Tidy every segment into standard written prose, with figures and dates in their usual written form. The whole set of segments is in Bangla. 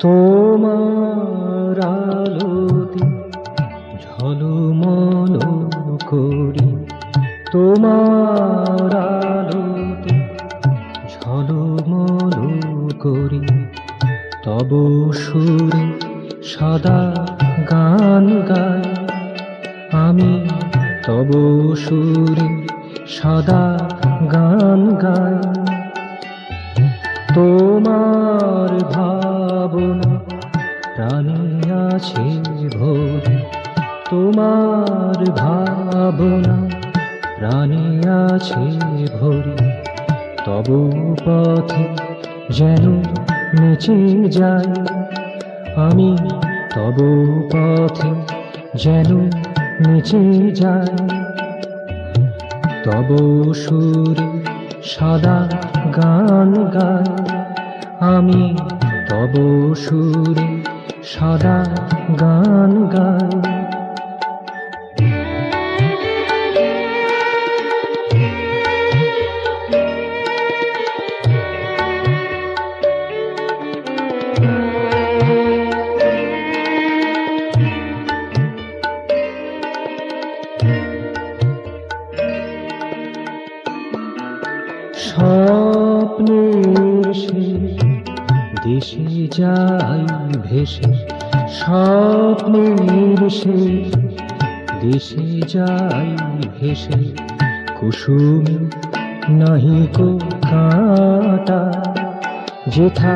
তোমার আলোতে ঝলমল করি, তোমার আলোতে ঝলমল করি, তব সুরে সদা গান গাই। আমি তব সুরে সদা গান গাই। তোমার ভাবনা প্রাণে আছে ভরি, তোমার ভাবনা প্রাণে আছে ভরি, তব পথে যেন নেচে যাই। আমি তব পথে যেন নেচে যাই। তব সুরে সদা গান গাই। আমি তব সুরে সদা গান গাই। স্বপ্নের শেষ দেশে যাই ভেসে, স্বপ্নের শেষ দেশে যাই ভেসে, কুসুম নাহি কো কাঁটা, যেথা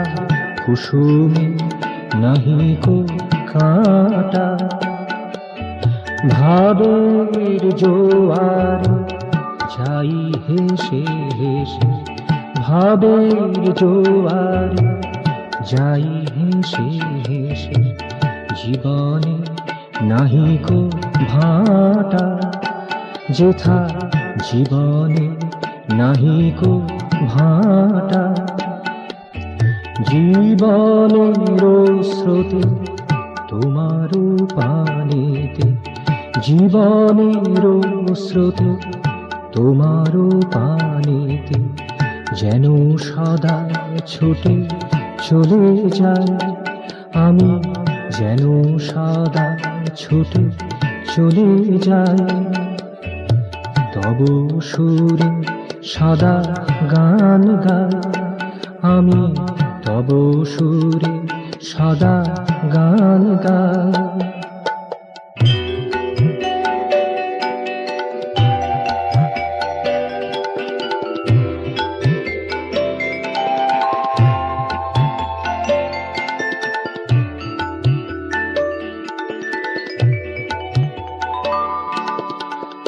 কুসুম নাহি কো কাঁটা। ভাবের জোয়ার যাই হেসে হেসে, ভাবের জোয়ার যাই হেসে হেসে, জীবনে নাহি কো ভাটা, যেথা জীবনে নাহি কো ভাটা। জীবনের স্রোতে তোমার পানিতে, জীবনের স্রোতে তোমার পানিতে, যেন সদা ছুটে চলে যাই। আমি যেন সদা ছুটে চলে যাই। তব সুরে সদা গান গাই। আমি তব সুরে সদা গান গাই।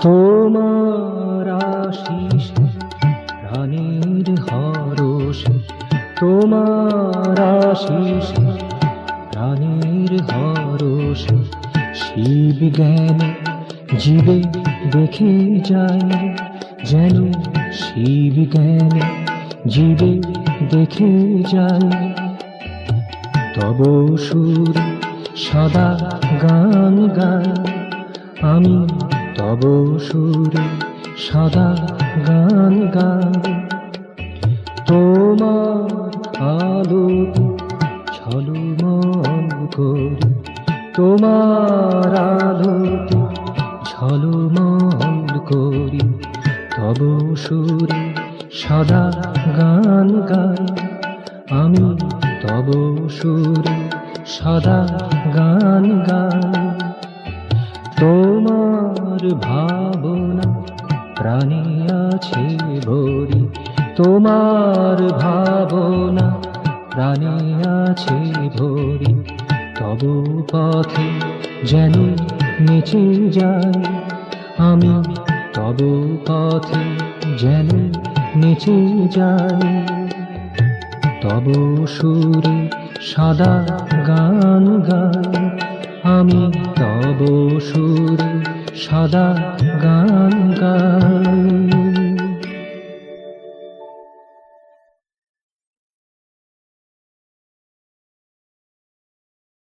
তোমার আশিস প্রাণের হরষ, তোমার আশিস প্রাণের হরষ, শিব জ্ঞান জীবে দেখে যায়, যেন শিব জ্ঞান জীবে দেখে যায়। তব সুর সদা গান গাই। আমি তব সুরে সদা গান গাই। তোমার আলোতে ঝলমল করি, তোমার আলোতে ঝলমল করি, তব সুরে সদা গান গাই। আমি তব সুরে সদা গান গাই। তোমার ভাবনা প্রাণে আছে ভরি, তোমার ভাবনা প্রাণে আছে ভরি, তব পথে যেন নেচে যাই। আমি তব পথে যেন নেচে যাই। তব সুরে সদা গান গাই। আমি তব সুরে সদা গান গাই।